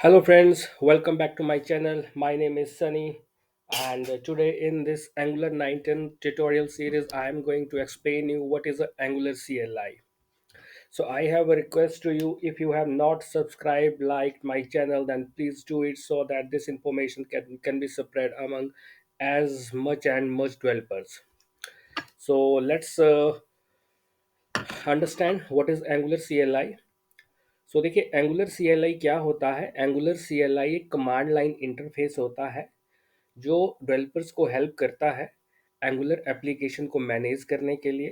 Hello, friends. Welcome back to my channel. My name is Sunny, and today in this Angular 19 tutorial series, I am going to explain you what is a Angular CLI. So, I have a request to you. If you have not subscribed, liked my channel, then please do it so that this information can be spread among as much and much developers. So, let's understand what is Angular CLI. सो देखिए angular C L आई क्या होता है। Angular C L आई एक command line interface होता है जो developers को help करता है एंगुलर एप्लीकेशन को मैनेज करने के लिए,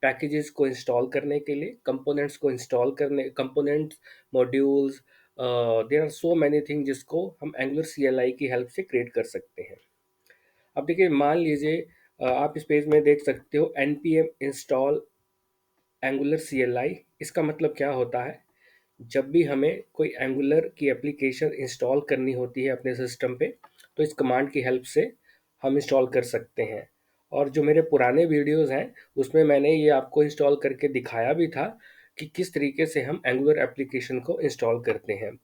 पैकेजेस को इंस्टॉल करने के लिए, कंपोनेंट्स को इंस्टॉल करने, components, modules, there are so many thing जिसको हम एंगुलर सी एल आई की हेल्प से क्रिएट कर सकते हैं। अब देखिए मान लीजिए आप इस पेज में देख सकते हो N P M install Angular C L I. इसका मतलब क्या होता है? जब भी हमें कोई एंगुलर की एप्लीकेशन इंस्टॉल करनी होती है अपने सिस्टम पे, तो इस कमांड की हेल्प से हम इंस्टॉल कर सकते हैं। और जो मेरे पुराने वीडियोस हैं उसमें मैंने ये आपको इंस्टॉल करके दिखाया भी था कि किस तरीके से हम एंगुलर एप्लीकेशन को इंस्टॉल करते हैं।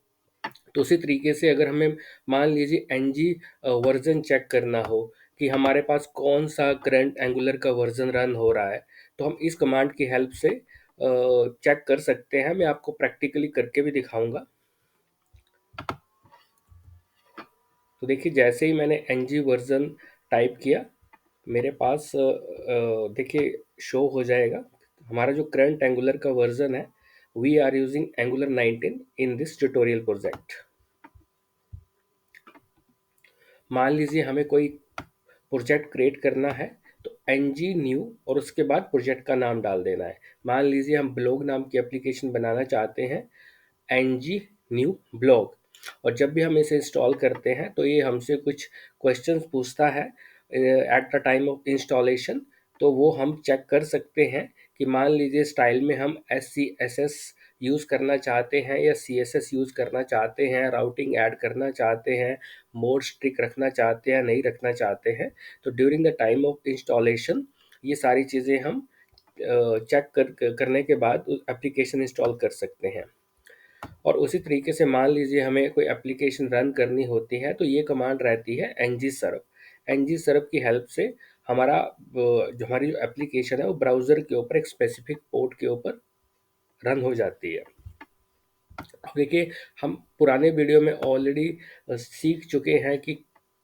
तो उसी तरीके से अगर हमें मान लीजिए एन जी वर्जन चेक करना हो कि हमारे पास कौन सा करंट एंगुलर का वर्जन रन हो रहा है, तो हम इस कमांड की हेल्प से चेक कर सकते हैं। मैं आपको प्रैक्टिकली करके भी दिखाऊंगा। तो देखिए जैसे ही मैंने एन जी वर्जन टाइप किया, मेरे पास देखिए शो हो जाएगा हमारा जो करंट एंगुलर का वर्जन है। We are using Angular 19 in this tutorial project. मान लीजिए हमें कोई प्रोजेक्ट क्रिएट करना है, तो एन जी न्यू और उसके बाद प्रोजेक्ट का नाम डाल देना है। मान लीजिए हम ब्लॉग नाम की एप्लीकेशन बनाना चाहते हैं, एन जी न्यू ब्लॉग। और जब भी हम इसे इंस्टॉल करते हैं तो ये हमसे कुछ क्वेश्चंस पूछता है at the time of installation. तो वो हम चेक कर सकते हैं कि मान लीजिए स्टाइल में हम S C S S use करना चाहते हैं या सी एस एस यूज़ करना चाहते हैं, राउटिंग ऐड करना चाहते हैं, मोड स्ट्रिक रखना चाहते हैं, नहीं रखना चाहते हैं। तो during the time of installation ये सारी चीज़ें हम चेक करने के बाद एप्लीकेशन इंस्टॉल कर सकते हैं। और उसी तरीके से मान लीजिए हमें कोई एप्लीकेशन रन करनी होती है, तो ये कमांड रहती है एन जी सर्व। एन जी सर्व की हेल्प से हमारा जो हमारी जो एप्लीकेशन है वो ब्राउज़र के ऊपर एक स्पेसिफिक पोर्ट के ऊपर रन हो जाती है। देखिए हम पुराने वीडियो में ऑलरेडी सीख चुके हैं कि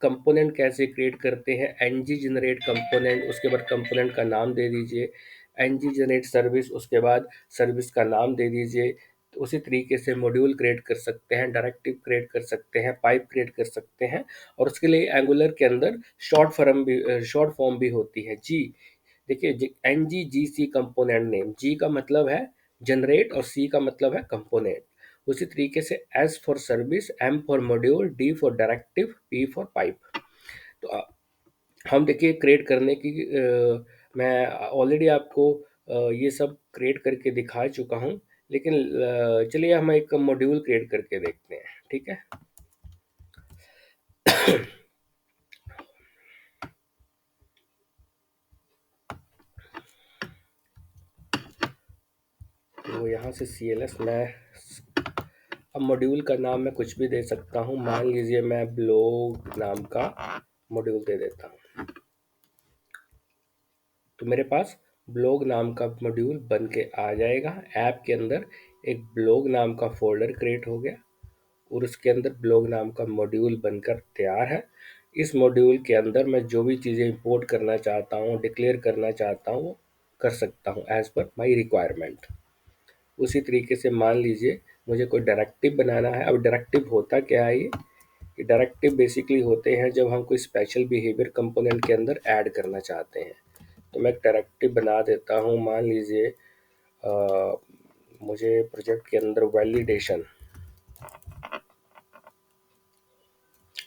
कंपोनेंट कैसे क्रिएट करते हैं। एन जी जनरेट कंपोनेंट, उसके बाद कंपोनेंट का नाम दे दीजिए। एन जी जनरेट सर्विस, उसके बाद सर्विस का नाम दे दीजिए। तो उसी तरीके से मॉड्यूल क्रिएट कर सकते हैं, डायरेक्टिव क्रिएट कर सकते हैं, पाइप क्रिएट कर सकते हैं। और उसके लिए एंगुलर के अंदर शॉर्ट फॉर्म भी होती है जी। देखिए एन जी जी सी कंपोनेंट नेम, जी का मतलब है जनरेट और सी का मतलब है कंपोनेंट। उसी तरीके से S for service, M for module, D for directive, P for pipe. तो हम देखिए क्रिएट करने की मैं ऑलरेडी आपको ये सब क्रिएट करके दिखा चुका हूँ। लेकिन चलिए हम एक मॉड्यूल क्रिएट करके देखते हैं, ठीक है। तो यहाँ से सी एल एस मैं, अब मॉड्यूल का नाम मैं कुछ भी दे सकता हूँ। मान लीजिए मैं ब्लॉग नाम का मॉड्यूल दे देता हूँ। तो मेरे पास ब्लॉग नाम का मॉड्यूल बन के आ जाएगा। ऐप के अंदर एक ब्लॉग नाम का फोल्डर क्रिएट हो गया और उसके अंदर ब्लॉग नाम का मॉड्यूल बनकर तैयार है। इस मॉड्यूल के अंदर मैं जो भी चीज़ें इंपोर्ट करना चाहता हूँ, डिक्लेयर करना चाहता हूँ, वो कर सकता हूँ एज पर माई रिक्वायरमेंट। उसी तरीके से मान लीजिए मुझे कोई डायरेक्टिव बनाना है। अब डायरेक्टिव होता क्या है? ये डायरेक्टिव बेसिकली होते हैं जब हम कोई स्पेशल बिहेवियर कंपोनेंट के अंदर ऐड करना चाहते हैं। तो मैं एक डायरेक्टिव बना देता हूँ। मान लीजिए मुझे प्रोजेक्ट के अंदर वैलिडेशन,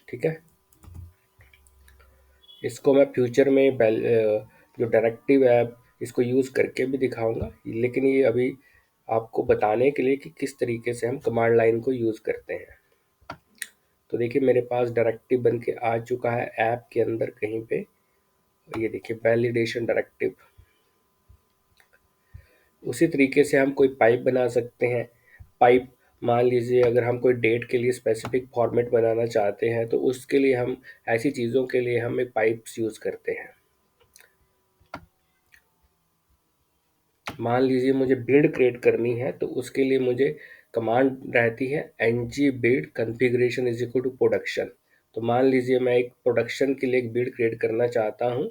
ठीक है, इसको मैं फ्यूचर में जो डायरेक्टिव है इसको यूज़ करके भी दिखाऊंगा। लेकिन ये अभी आपको बताने के लिए कि किस तरीके से हम कमांड लाइन को यूज़ करते हैं। तो देखिए मेरे पास डायरेक्टिव बन के आ चुका है ऐप के अंदर कहीं पे। ये देखिए वैलिडेशन डायरेक्टिव। उसी तरीके से हम कोई पाइप बना सकते हैं। पाइप मान लीजिए अगर हम कोई डेट के लिए स्पेसिफिक फॉर्मेट बनाना चाहते हैं तो उसके लिए हम ऐसी चीज़ों के लिए हम एक पाइप्स यूज़ करते हैं। मान लीजिए मुझे बिल्ड क्रिएट करनी है तो उसके लिए मुझे कमांड रहती है ng build configuration is equal to production. तो मान लीजिए मैं एक प्रोडक्शन के लिए एक बिल्ड क्रिएट करना चाहता हूँ,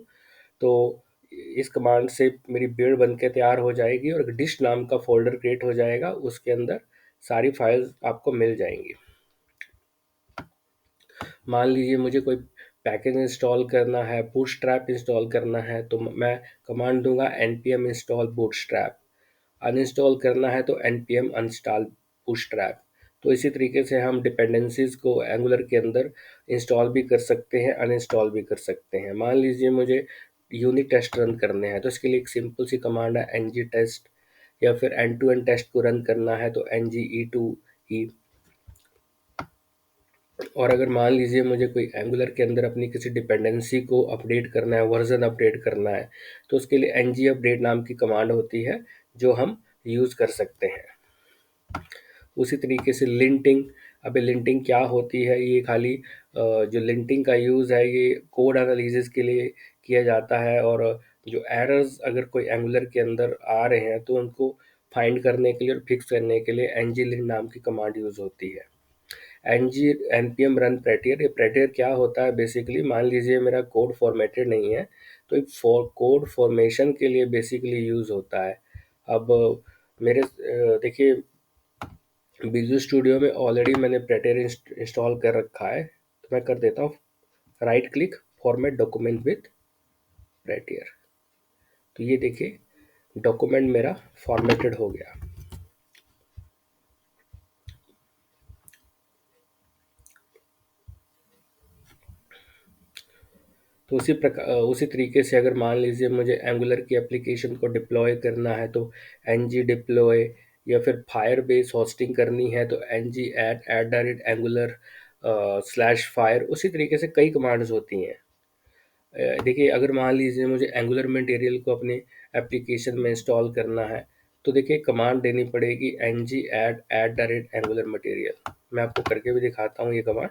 तो इस कमांड से मेरी बिल्ड बन के तैयार हो जाएगी और डिश नाम का फोल्डर क्रिएट हो जाएगा, उसके अंदर सारी फाइल्स आपको मिल जाएंगी। मान लीजिए मुझे कोई पैकेज इंस्टॉल करना है, बूटस्ट्रैप इंस्टॉल करना है, तो मैं कमांड दूंगा npm install bootstrap। अनइंस्टॉल करना है तो npm uninstall bootstrap। तो इसी तरीके से हम डिपेंडेंसीज को एंगुलर के अंदर इंस्टॉल भी कर सकते हैं, अनइंस्टॉल भी कर सकते हैं। मान लीजिए मुझे यूनिट टेस्ट रन करने हैं तो इसके लिए एक सिंपल सी कमांड है ng टेस्ट, या फिर एंड टू एंड टेस्ट को रन करना है तो ng e2e। और अगर मान लीजिए मुझे कोई एंगुलर के अंदर अपनी किसी डिपेंडेंसी को अपडेट करना है, वर्जन अपडेट करना है, तो उसके लिए ng अपडेट नाम की कमांड होती है जो हम यूज़ कर सकते हैं। उसी तरीके से लिंटिंग। अब लिंटिंग क्या होती है? ये खाली जो लिंटिंग का यूज़ है ये कोड एनालिसिस के लिए किया जाता है, और जो एरर्स अगर कोई एंगुलर के अंदर आ रहे हैं तो उनको फाइंड करने के लिए और फिक्स करने के लिए ng-lint नाम की कमांड यूज़ होती है। npm run prettier, ये prettier क्या होता है? बेसिकली मान लीजिए मेरा कोड फॉर्मेटेड नहीं है तो एक कोड फॉर्मेशन के लिए बेसिकली यूज़ होता है। अब मेरे देखिए विजुअल स्टूडियो में ऑलरेडी मैंने प्रेटियर इंस्टॉल कर रखा है, तो मैं कर देता हूँ right click format document with Prettier. तो ये देखिए डॉक्यूमेंट मेरा फॉर्मेटेड हो गया। तो उसी तरीके से अगर मान लीजिए मुझे एंगुलर की एप्लीकेशन को डिप्लॉय करना है तो ng डिप्लॉय, या फिर फायर बेस होस्टिंग करनी है तो ng @@angular /fire। उसी तरीके से कई कमांड्स होती हैं। देखिए अगर मान लीजिए मुझे एंगुलर मटेरियल को अपने एप्लीकेशन में इंस्टॉल करना है तो देखिए कमांड देनी पड़ेगी ng@@angular material। मैं आपको करके भी दिखाता हूँ ये कमांड।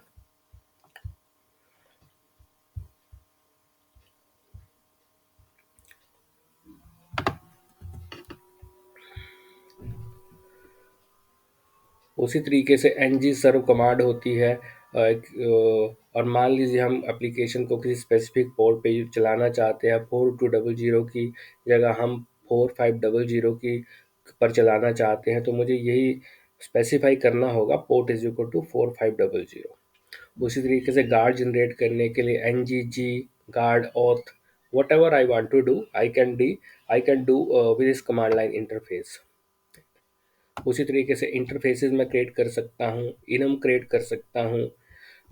उसी तरीके से ng सर्व कमांड होती है। और मान लीजिए हम एप्लीकेशन को किसी स्पेसिफिक पोर्ट पे चलाना चाहते हैं, 4200 की जगह हम 4500 की पर चलाना चाहते हैं, तो मुझे यही स्पेसिफाई करना होगा पोर्ट इज इक्वल टू 4500। उसी तरीके से गार्ड जनरेट करने के लिए ngg guard auth whatever I want to do I can do with this command line interface. उसी तरीके से इंटरफेसेस मैं क्रिएट कर सकता हूँ, इनम क्रिएट कर सकता हूँ।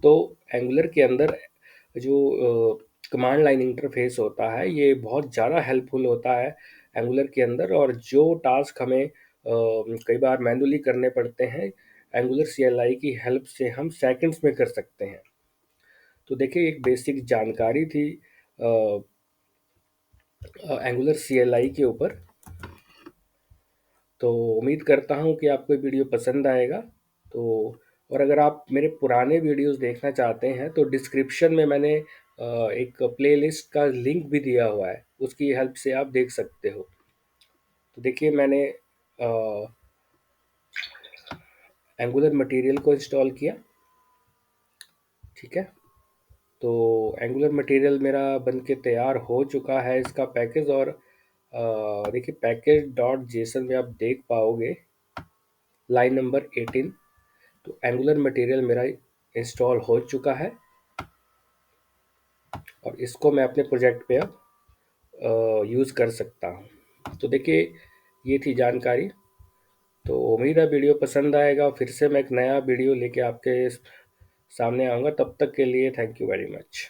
तो एंगुलर के अंदर जो कमांड लाइन इंटरफेस होता है ये बहुत ज़्यादा हेल्पफुल होता है एंगुलर के अंदर, और जो टास्क हमें कई बार मैनुअली करने पड़ते हैं एंगुलर CLI की हेल्प से हम सेकंड्स में कर सकते हैं। तो देखिए एक बेसिक जानकारी थी एंगुलर CLI के ऊपर। तो उम्मीद करता हूँ कि आपको ये वीडियो पसंद आएगा। तो और अगर आप मेरे पुराने वीडियोस देखना चाहते हैं तो डिस्क्रिप्शन में मैंने एक प्लेलिस्ट का लिंक भी दिया हुआ है, उसकी हेल्प से आप देख सकते हो। तो देखिए मैंने एंगुलर मटेरियल को इंस्टॉल किया, ठीक है। तो एंगुलर मटेरियल मेरा बन के तैयार हो चुका है, इसका पैकेज। और देखिए पैकेज डॉट जेसन में आप देख पाओगे लाइन नंबर 18। तो एंगुलर मटेरियल मेरा इंस्टॉल हो चुका है और इसको मैं अपने प्रोजेक्ट पे अब यूज़ कर सकता हूँ। तो देखिए ये थी जानकारी। तो उम्मीद है वीडियो पसंद आएगा, फिर से मैं एक नया वीडियो लेके आपके सामने आऊँगा। तब तक के लिए थैंक यू वेरी मच।